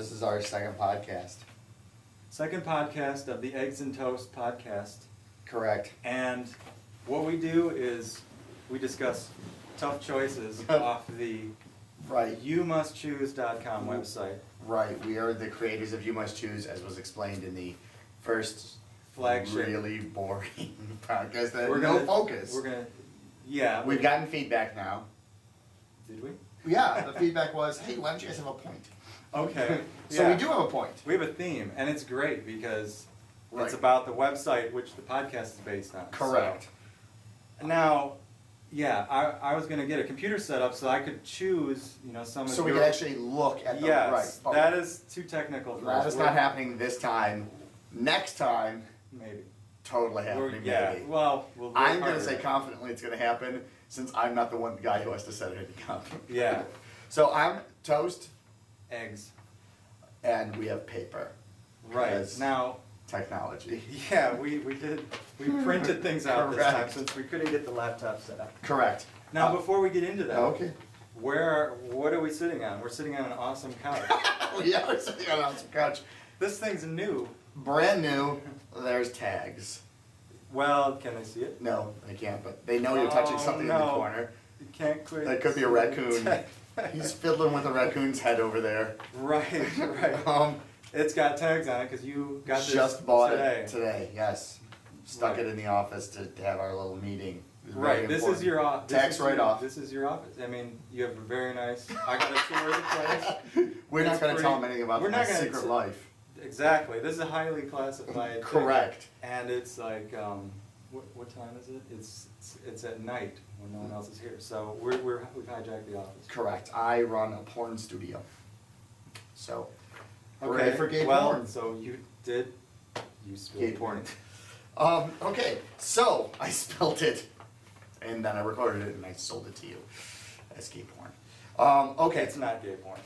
this is our second podcast. Second podcast of the Eggs and Toast podcast. Correct. And what we do is we discuss tough choices off the YouMustChoose.com website. Right. We are the creators of You Must Choose, as was explained in the first flagship really boring podcast. Focus. Yeah. We've gotten feedback now. Did we? Yeah, the feedback was, hey, why don't you guys have a point? Okay. So yeah. we do have a point. We have a theme, and it's great because Right. it's about the website which the podcast is based on. Correct. So, now, yeah, I was going to get a computer set up so I could choose, some of So we can actually look at the Yes, right. that is too technical for us. That is not happening this time. Next time, Maybe. totally happening. Yeah. Maybe. Well, we'll I'm going to say confidently it's going to happen, since I'm not the guy who has to set it any confidence. Yeah. So I'm toast, Eggs. and we have paper. Right. Because Now, technology. yeah, we printed things out this time Correct. since we couldn't get the laptop set up. Correct. Now, before we get into that, Okay. what are we sitting on? We're sitting on an awesome couch. We are sitting on a couch. This thing's new. Brand new. There's tags. Well, can they see it? No, they can't, but they know you're touching something in the no. corner. You can't quit. That could be a raccoon. He's fiddling with a raccoon's head over there. Right. It's got tags on it because you got this Just bought today. it today, yes. Stuck Right. it in the office to have our little meeting. It was Right. very This is important. your office. Tax write-off. This is your office. I mean, you have a very nice. I got a tour of the place. We're not It's going to tell pretty- them anything about we're my not gonna secret t- life. Exactly. This is a highly classified thing. Correct. And it's like, what time is it? It's at night when no one else is here. So we've hijacked the office. Correct. I run a porn studio. So, Okay. ready for gay well, porn. so you spilled Gay porn. Okay, so I spelled it, and then I recorded it, and I sold it to you as gay porn. Okay. It's not gay porn.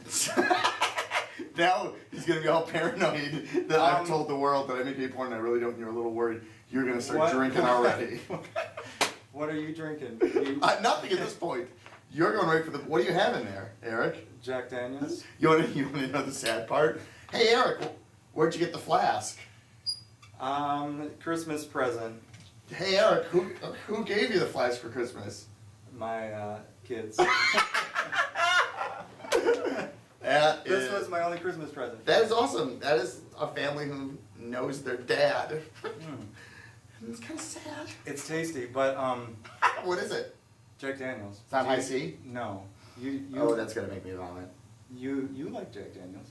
Now he's gonna be all paranoid that I've told the world that I make gay porn, and I really don't. And you're a little worried. You're gonna start What? drinking already. What are you drinking? Nothing at this point. You're going right for the. What do you have in there, Eric? Jack Daniels. You want to know the sad part? Hey, Eric, where'd you get the flask? Christmas present. Hey, Eric, who gave you the flask for Christmas? My kids. This was my only Christmas present. That is awesome. That is a family who knows their dad. It's kind of sad. It's tasty, but What is it? Jack Daniels. It's not high C? No. You. Oh, that's gonna make me vomit. You like Jack Daniels.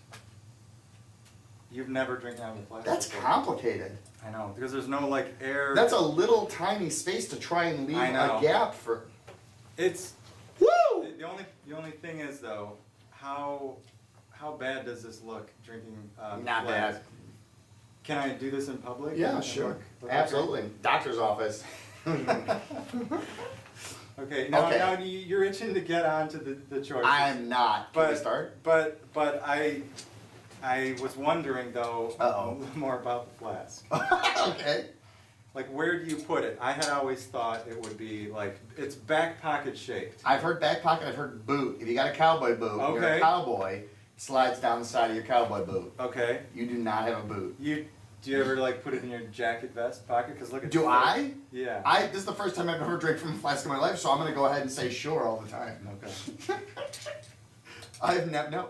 You've never drank out of the flask. That's before. complicated. I know, because there's no air. That's a little tiny space to try and leave I know. a gap for. It's. Woo! The only thing is though, how bad does this look drinking? Not flask? bad. Can I do this in public? Yeah, And sure. look Absolutely. Doctor's office. Okay, now Okay. you're itching to get on to the choices. I'm not. Can we But start? But I was wondering though Uh-oh. more about the flask. Okay. Like, where do you put it? I had always thought it would be it's back pocket shaped. I've heard back pocket, I've heard boot. If you got a cowboy boot, you're Okay. a cowboy, slides down the side of your cowboy boot. Okay. You do not have a boot. Do you ever put it in your jacket vest pocket? Cause look at. Do I? Yeah. This is the first time I've ever drank from a flask in my life, so I'm gonna go ahead and say sure all the time. Okay. I've never. No.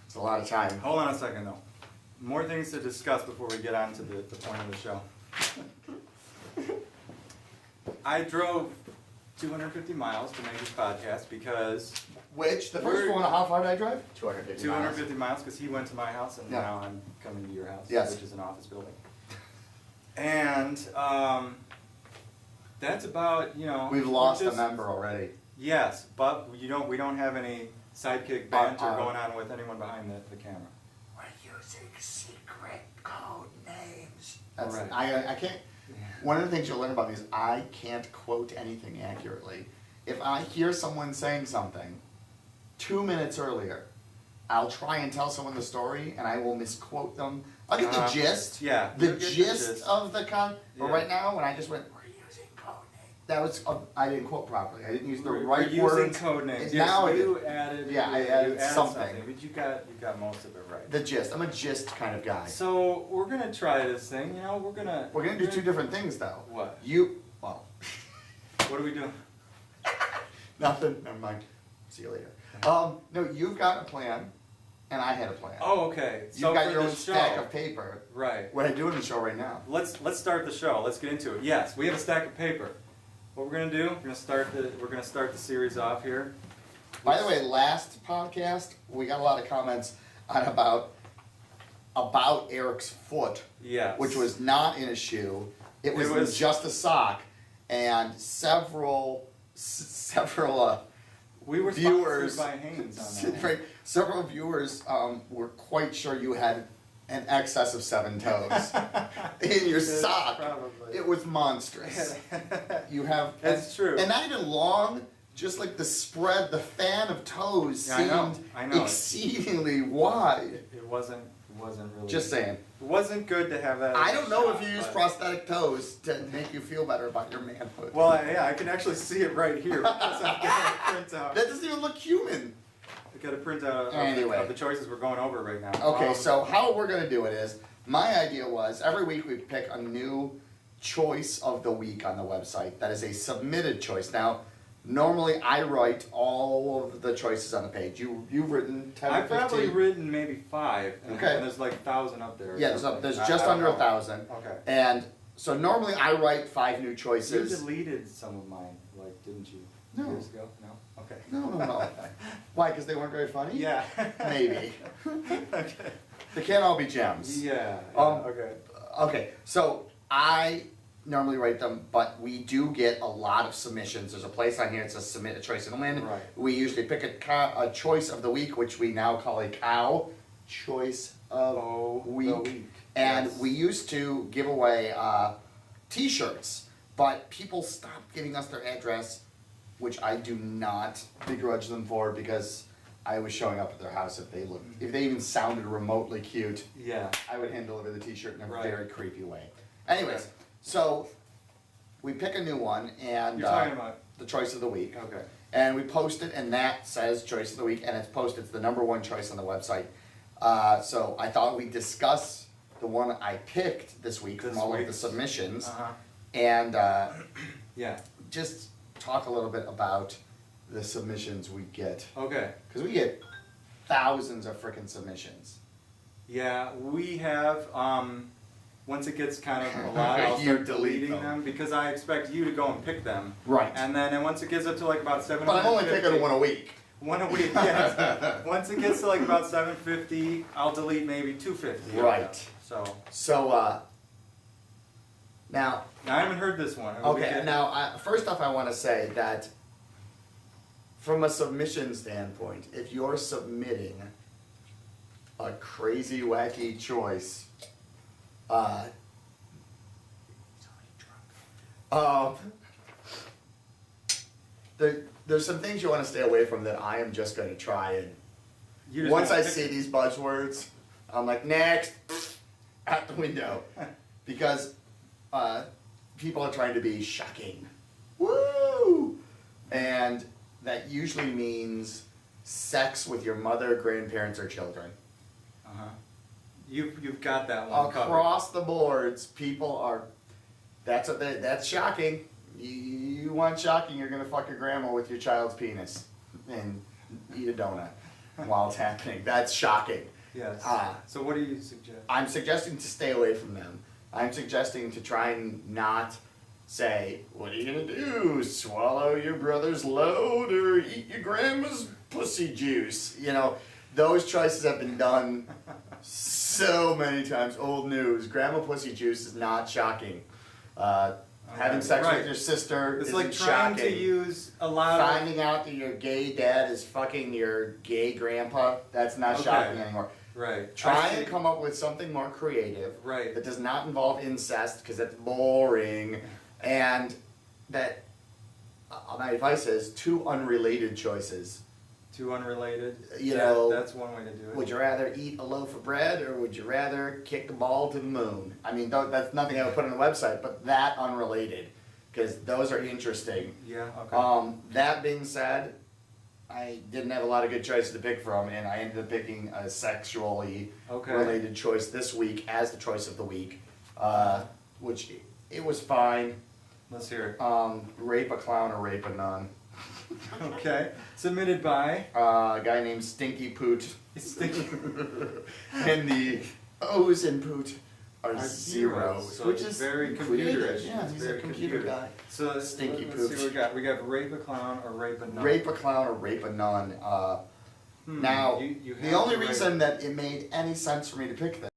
It's a lot of time. Hold on a second though. More things to discuss before we get on to the point of the show. I drove 250 miles to make this podcast because Which the first one? How far did I drive? 250. 250 miles because he went to my house and Yeah. now I'm coming to your house, Yes. which is an office building. And that's about We've lost just- a member already. Yes, but we don't have any sidekick banter going on with anyone behind the camera. We're using secret code names. That's right. I can't. One of the things you'll learn about me is I can't quote anything accurately. If I hear someone saying something 2 minutes earlier, I'll try and tell someone the story and I will misquote them. I'll get the gist. Yeah. The you'll get gist of the con. But Yeah. right now, when I just went, we're using code names. That was, I didn't quote properly. I didn't use the We're right using words. code names. And Yes, now you added. Yeah, I you added something. but you got most of it right. The gist. I'm a gist kind of guy. So we're gonna try this thing. You know, we're gonna do two different things though. What? Well, What are we doing? nothing. Never mind. See you later. No, you've got a plan, and I had a plan. Oh, okay. You've So got for your the own show, stack of paper. right? What I do in the show right now. Let's start the show. Let's get into it. Yes, we have a stack of paper. What we're gonna do? We're gonna start the series off here. By the way, last podcast we got a lot of comments on about Eric's foot, Yes. which was not in a shoe. It was just a sock, and several we were viewers sponsored by Hanes on that. right, several viewers were quite sure you had an excess of 7 toes in your sock. Probably. It was monstrous. You have That's true. and not even long. Just like the spread, the fan of toes Yeah, seemed I know. exceedingly wide. It wasn't really. Just saying. It wasn't good to have that. I as a don't know shot, if you use but- prosthetic toes to make you feel better about your manhood. Well, yeah, I can actually see it right here because I've got a printout. That doesn't even look human. I've got a printout of, Anyway. of the choices we're going over right now. Okay, so how we're gonna do it is, my idea was every week we pick a new choice of the week on the website that is a submitted choice. Now, normally I write all of the choices on the page. You've written 10 or I've 15. probably written maybe 5, and, Okay. and there's like 1,000 up there. or Yeah, something. there's I just don't under know. 1,000. Okay. And so normally I write 5 new You choices. deleted some of mine, like, didn't you? No. Years ago? No? Okay. No. Why? Because they weren't very funny? Yeah. Maybe. Okay. They can't all be gems. Yeah. Okay. Okay, so I normally write them, but we do get a lot of submissions. There's a place on here that says submit a choice and win. Right. We usually pick a choice of the week, which we now call a cow choice of The week. week. And Yes. we used to give away t-shirts, but people stopped giving us their address, which I do not begrudge them for because I was showing up at their house if they even sounded remotely cute. Yeah. I would hand deliver the t-shirt in a Right. very creepy way. Anyways, so we pick a new one and You're talking about. the choice of the week. Okay. And we post it and that says choice of the week and it's posted. It's the #1 choice on the website. So I thought we'd discuss the one I picked this week from This all of week. the submissions Uh-huh. and Yeah. just talk a little bit about the submissions we get. Okay. Because we get thousands of freaking submissions. Yeah, we have, once it gets kind of a lot, I'll You start delete deleting them. them because I expect you to go and pick them. Right. And then once it gets up to like about 750. But I'm only picking one a week. One a week, yes. Once it gets to like about 750, I'll delete maybe 250. of Right. them. So, So, now, I haven't heard this one. Are we okay, good? now, first off, I want to say that from a submission standpoint, if you're submitting a crazy, wacky choice, there's some things you want to stay away from that I am just going to try and You just once gonna I pick- see these buzzwords, I'm like, next, out the window. Because people are trying to be shocking. Woo! And that usually means sex with your mother, grandparents, or children. Uh-huh. You've got that one covered. Across the boards, people are, that's shocking. You want shocking, you're gonna fuck your grandma with your child's penis and eat a donut while it's happening. That's shocking. Yes. So what do you suggest? I'm suggesting to stay away from them. I'm suggesting to try and not say, what are you gonna do? Swallow your brother's load or eat your grandma's pussy juice? You know, those choices have been done so many times. Old news. Grandma pussy juice is not shocking. Having sex right. with your sister It's is like trying shocking. to use a lot of. Finding out that your gay dad is fucking your gay grandpa, that's not Okay. shocking anymore. Right. Try I and see. come up with something more creative Right. that does not involve incest because it's boring, and that my advice is 2 unrelated choices. 2 unrelated. You know, That's one way to do it. Would you rather eat a loaf of bread or would you rather kick the ball to the moon? I mean, that's nothing I would put on the website, but that unrelated. because those are interesting. Yeah, okay. That being said, I didn't have a lot of good choices to pick from, and I ended up picking a sexually Okay. related choice this week as the choice of the week, which it was fine. Let's hear Rape a clown or rape a nun. it. Okay. Submitted by. A guy named Stinky Poot. Stinky. And the O's in Poot are Are zeros, so which it's is very creative. computerish. Yeah, It's he's a very computer computer. guy. So Stinky let's Poot. see what we got. We got rape a clown or rape a nun. Rape a clown or rape a nun. Now, You the have only to rape- reason that it made any sense for me to pick this